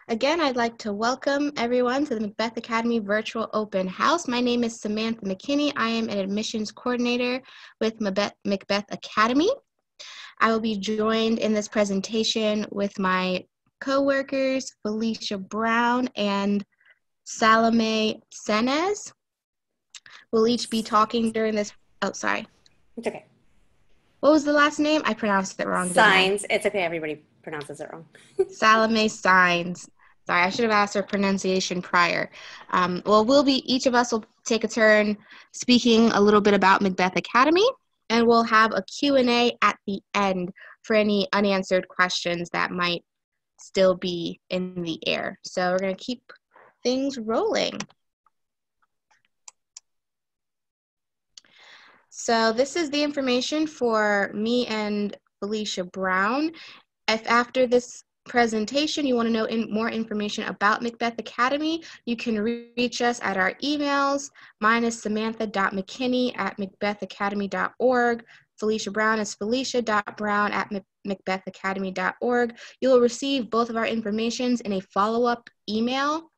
Again, I'd like to welcome everyone to the Macbeth Academy Virtual Open House. My name is Samantha McKinney. I am an admissions coordinator with Macbeth Academy. I will be joined in this presentation with my co-workers, Felicia Brown and Salome Saenz. We'll each be talking during this, It's okay. What was the last name? I pronounced it wrong. Saenz. It's okay. Everybody pronounces it wrong. Salome Saenz. Sorry, I should have asked her pronunciation prior. Each of us will take a turn speaking a little bit about Macbeth Academy, and we'll have a Q&A at the end for any unanswered questions that might still be in the air. So we're going to keep things rolling. So this is the information for me and Felicia Brown. If after this presentation you want to know more information about Macbeth Academy, you can reach us at our emails. Mine is samantha.mckinney@macbethacademy.org. Felicia Brown is felicia.brown@macbethacademy.org. You will receive both of our informations in a follow-up email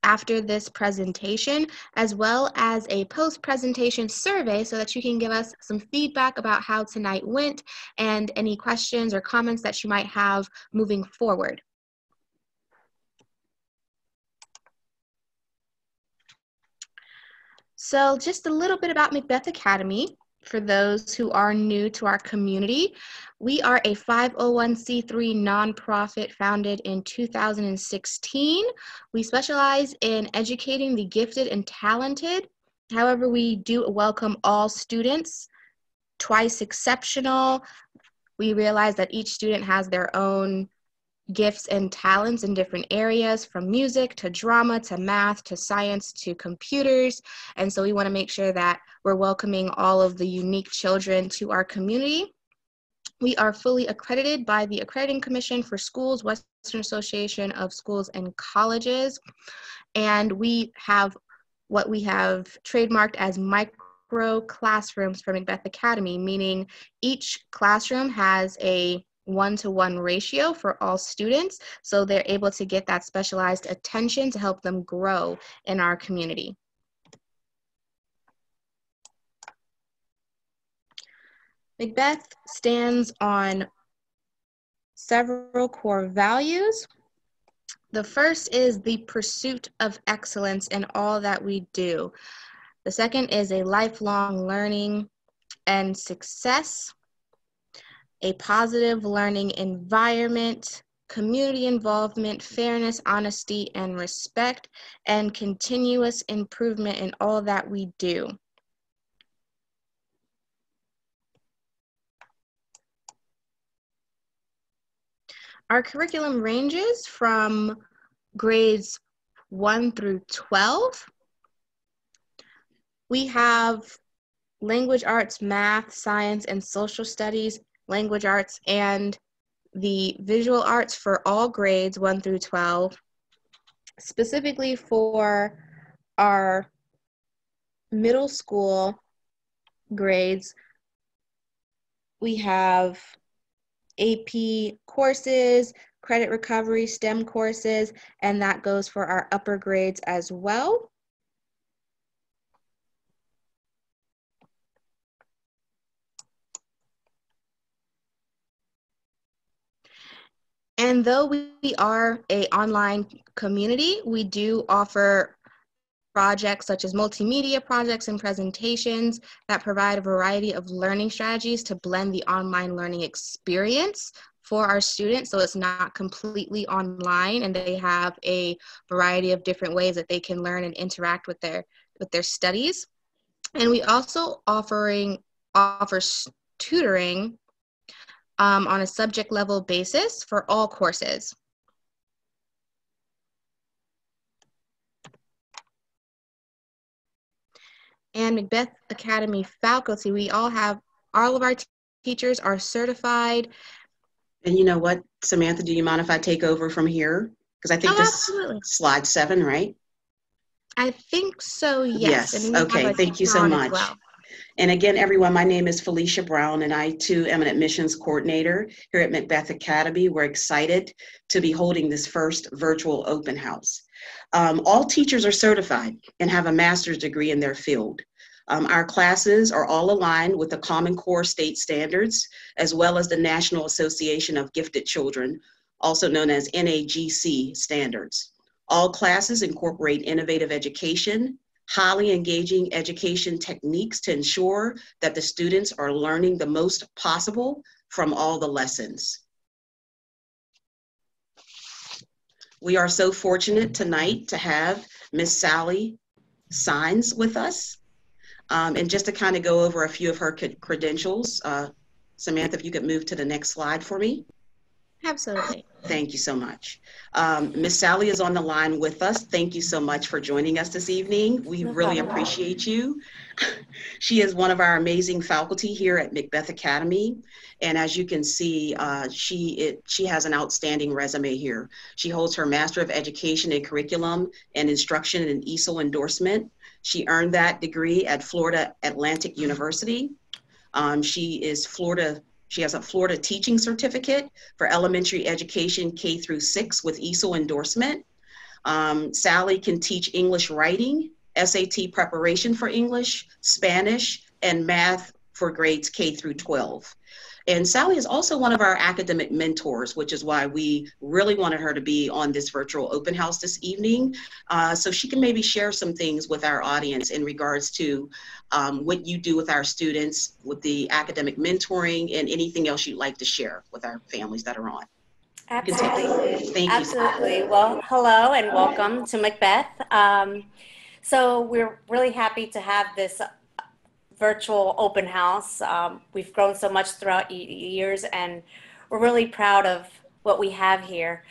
after this presentation, as well as a post-presentation survey so that you can give us some feedback about how tonight went and any questions or comments that you might have moving forward. So just a little bit about Macbeth Academy. For those who are new to our community, we are a 501c3 nonprofit founded in 2016. We specialize in educating the gifted and talented. However, we do welcome all students, twice exceptional. We realize that each student has their own gifts and talents in different areas, from music to drama to math to science to computers. And so we want to make sure that we're welcoming all of the unique children to our community. We are fully accredited by the Accrediting Commission for Schools, Western Association of Schools and Colleges. And we have what we have trademarked as micro classrooms for Macbeth Academy, meaning each classroom has a 1-to-1 ratio for all students, so they're able to get that specialized attention to help them grow in our community. Macbeth stands on several core values. The first is the pursuit of excellence in all that we do. The second is a lifelong learning and success, a positive learning environment, community involvement, fairness, honesty, and respect, and continuous improvement in all that we do. Our curriculum ranges from grades 1 through 12. We have language arts, math, science, and social studies, language arts, and the visual arts for all grades 1 through 12. Specifically for our middle school grades, we have AP courses, credit recovery, STEM courses, and that goes for our upper grades as well. And though we are an online community, we do offer projects such as multimedia projects and presentations that provide a variety of learning strategies to blend the online learning experience for our students, so it's not completely online, and they have a variety of different ways that they can learn and interact with their studies. And we also offer tutoring on a subject level basis for all courses. And Macbeth Academy faculty, we all have, all of our teachers are certified. And you know what, Samantha, do you mind if I take over from here? Because I think this absolutely. Is slide 7, right? I think so, yes. Yes, okay, thank you so much. Well. And again, everyone, my name is Felicia Brown, and I too am an admissions coordinator here at Macbeth Academy. We're excited to be holding this first virtual open house. All teachers are certified and have a master's degree in their field. Our classes are all aligned with the Common Core state standards, as well as the National Association of Gifted Children, also known as NAGC standards. All classes incorporate innovative education, highly engaging education techniques to ensure that the students are learning the most possible from all the lessons. We are so fortunate tonight to have Miss Sally Saenz with us. And just to kind of go over a few of her credentials, Samantha, if you could move to the next slide for me. Absolutely. Thank you so much. Miss Sally is on the line with us. Thank you so much for joining us this evening. We really appreciate you. She is one of our amazing faculty here at Macbeth Academy. And as you can see, she has an outstanding resume here. She holds her Master of Education in Curriculum and Instruction in ESOL Endorsement. She earned that degree at Florida Atlantic University. She has a Florida teaching certificate for elementary education K through 6 with ESOL endorsement. Sally can teach English writing, SAT preparation for English, Spanish, and math for grades K through 12. And Sally is also one of our academic mentors, which is why we really wanted her to be on this virtual open house this evening, so she can maybe share some things with our audience in regards to what you do with our students, with the academic mentoring, and anything else you'd like to share with our families that are on. Absolutely. Thank you. Absolutely. Well, hello and welcome to Macbeth. So we're really happy to have this virtual open house. We've grown so much throughout years, and we're really proud of what we have here.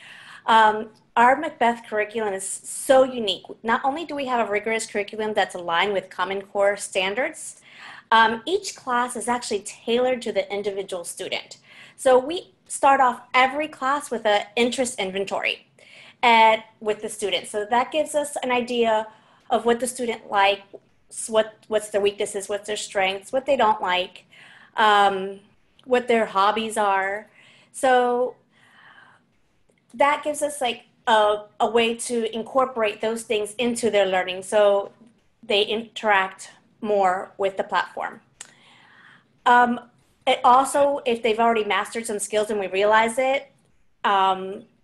Our Macbeth curriculum is so unique. Not only do we have a rigorous curriculum that's aligned with Common Core standards, each class is actually tailored to the individual student. So we start off every class with an interest inventory with the student. So that gives us an idea of what the student likes, what's their weaknesses, what's their strengths, what they don't like, what their hobbies are. So that gives us like a way to incorporate those things into their learning so they interact more with the platform. It also, if they've already mastered some skills and we realize it,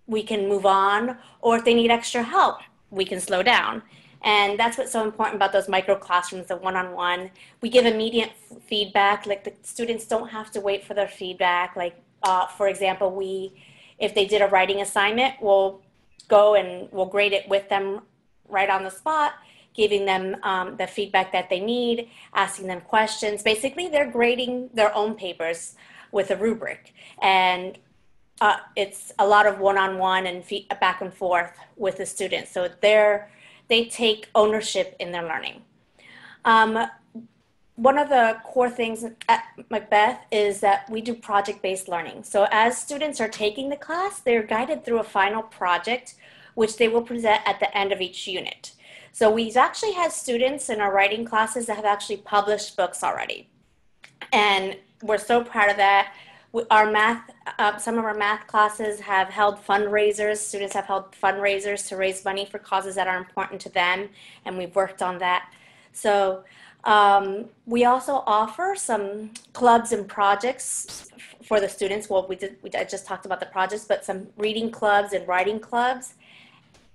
we can move on, or if they need extra help, we can slow down. And that's what's so important about those micro classrooms, the one-on-one. We give immediate feedback, like the students don't have to wait for their feedback. Like, for example, if they did a writing assignment, we'll go and we'll grade it with them right on the spot, giving them the feedback that they need, asking them questions. Basically, they're grading their own papers with a rubric. And it's a lot of one-on-one and back and forth with the students. So they take ownership in their learning. One of the core things at Macbeth is that we do project-based learning. So as students are taking the class, they're guided through a final project, which they will present at the end of each unit. So we've actually had students in our writing classes that have actually published books already. And we're so proud of that. Our math, some of our math classes have held fundraisers. Students have held fundraisers to raise money for causes that are important to them, and we've worked on that. So we also offer some clubs and projects for the students. Well, I just talked about the projects, but some reading clubs and writing clubs.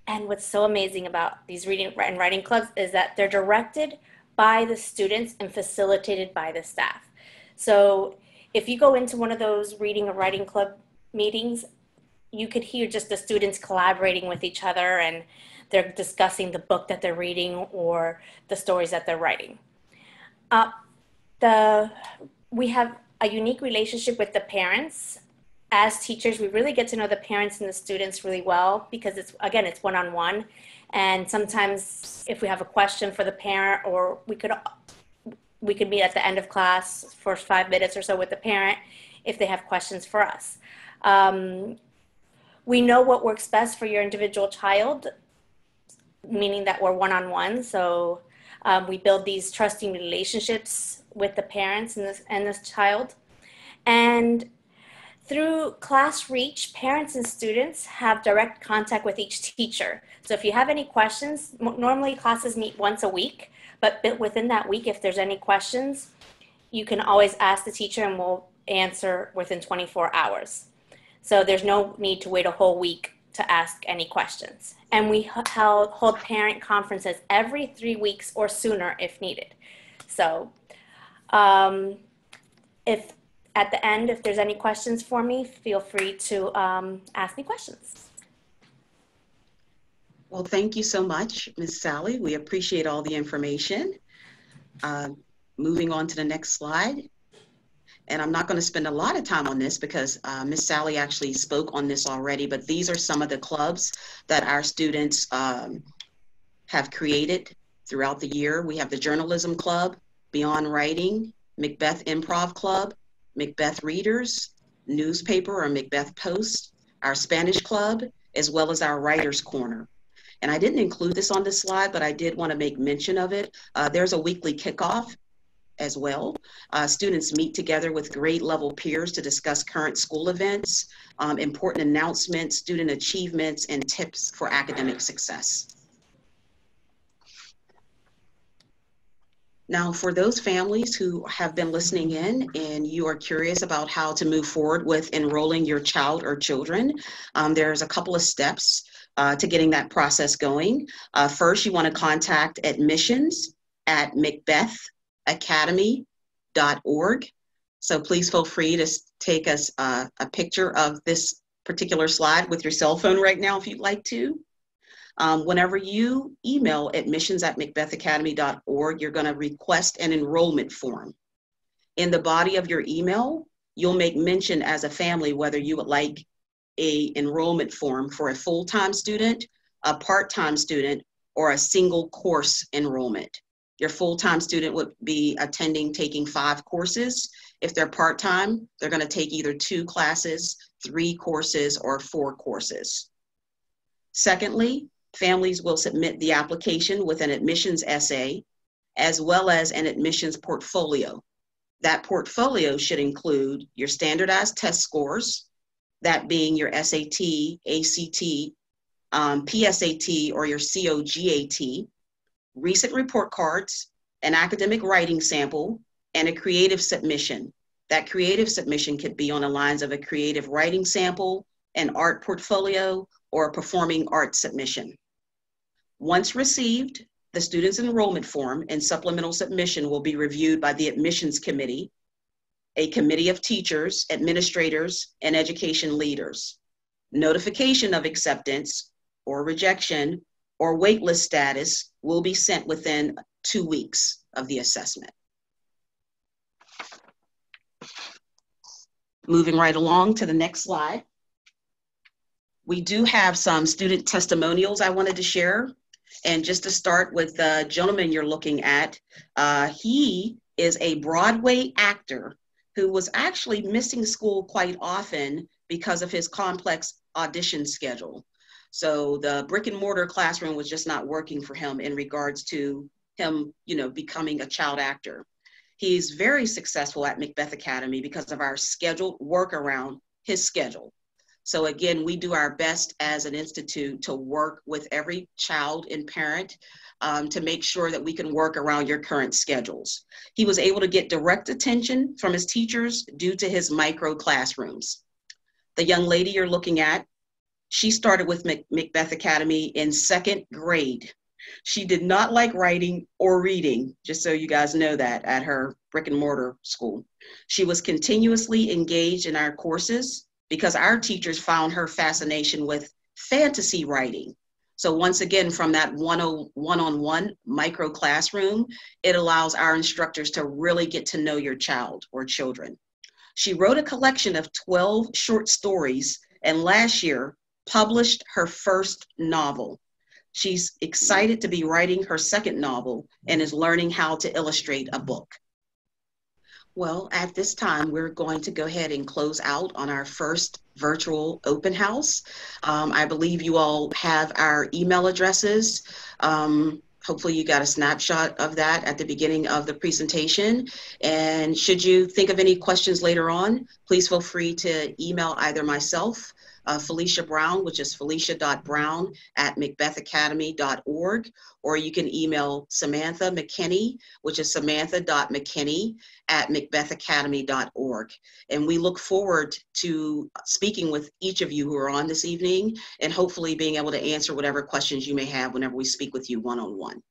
And what's so amazing about these reading and writing clubs is that they're directed by the students and facilitated by the staff. So if you go into one of those reading or writing club meetings, you could hear just the students collaborating with each other, and they're discussing the book that they're reading or the stories that they're writing. We have a unique relationship with the parents. As teachers, we really get to know the parents and the students really well because it's one-on-one. And sometimes if we have a question for the parent, or we could meet at the end of class for 5 minutes or so with the parent if they have questions for us. We know what works best for your individual child, meaning that we're one-on-one. So We build these trusting relationships with the parents and this child. And through Class Reach, parents and students have direct contact with each teacher. So if you have any questions, normally classes meet once a week, but within that week, if there's any questions, you can always ask the teacher and we'll answer within 24 hours. So there's no need to wait a whole week to ask any questions. And we hold parent conferences every 3 weeks or sooner if needed. So if at the end, if there's any questions for me, feel free to ask me questions. Well, thank you so much, Ms. Sally. We appreciate all the information. Moving on to the next slide. And I'm not going to spend a lot of time on this because Ms. Sally actually spoke on this already, but these are some of the clubs that our students have created throughout the year. We have the Journalism Club, Beyond Writing, Macbeth Improv Club, Macbeth Readers, Newspaper or Macbeth Post, our Spanish Club, as well as our Writers Corner. And I didn't include this on this slide, but I did want to make mention of it. There's a weekly kickoff as well. Students meet together with grade level peers to discuss current school events, important announcements, student achievements, and tips for academic success. Now, for those families who have been listening in and you are curious about how to move forward with enrolling your child or children, there's a couple of steps to getting that process going. First, you want to contact admissions@macbethacademy.org. So please feel free to take us a picture of this particular slide with your cell phone right now if you'd like to. Whenever you email admissions@macbethacademy.org, you're going to request an enrollment form. In the body of your email, you'll make mention as a family whether you would like a enrollment form for a full-time student, a part-time student, or a single course enrollment. Your full-time student would be taking 5 courses. If they're part-time, they're going to take either 2 classes, 3 courses, or 4 courses. Secondly, families will submit the application with an admissions essay, as well as an admissions portfolio. That portfolio should include your standardized test scores, that being your SAT, ACT, PSAT, or your COGAT, recent report cards, an academic writing sample, and a creative submission. That creative submission could be on the lines of a creative writing sample, an art portfolio, or a performing arts submission. Once received, the student's enrollment form and supplemental submission will be reviewed by the admissions committee, a committee of teachers, administrators, and education leaders. Notification of acceptance or rejection or waitlist status will be sent within 2 weeks of the assessment. Moving right along to the next slide. We do have some student testimonials I wanted to share. And just to start with the gentleman you're looking at, he is a Broadway actor who was actually missing school quite often because of his complex audition schedule. So the brick and mortar classroom was just not working for him in regards to him, becoming a child actor. He's very successful at Macbeth Academy because of our scheduled work around his schedule. So again, we do our best as an institute to work with every child and parent to make sure that we can work around your current schedules. He was able to get direct attention from his teachers due to his micro classrooms. The young lady you're looking at, she started with Macbeth Academy in 2nd grade. She did not like writing or reading, just so you guys know that, at her brick and mortar school. She was continuously engaged in our courses because our teachers found her fascination with fantasy writing. So once again, from that one-on-one micro classroom, it allows our instructors to really get to know your child or children. She wrote a collection of 12 short stories and last year published her first novel. She's excited to be writing her 2nd novel and is learning how to illustrate a book. Well, at this time, we're going to go ahead and close out on our first virtual open house. I believe you all have our email addresses Hopefully you got a snapshot of that at the beginning of the presentation. And should you think of any questions later on, please feel free to email either myself, Felicia Brown, which is felicia.brown@macbethacademy.org, or you can email Samantha McKinney, which is samantha.mckinney@macbethacademy.org. And we look forward to speaking with each of you who are on this evening and hopefully being able to answer whatever questions you may have whenever we speak with you one-on-one.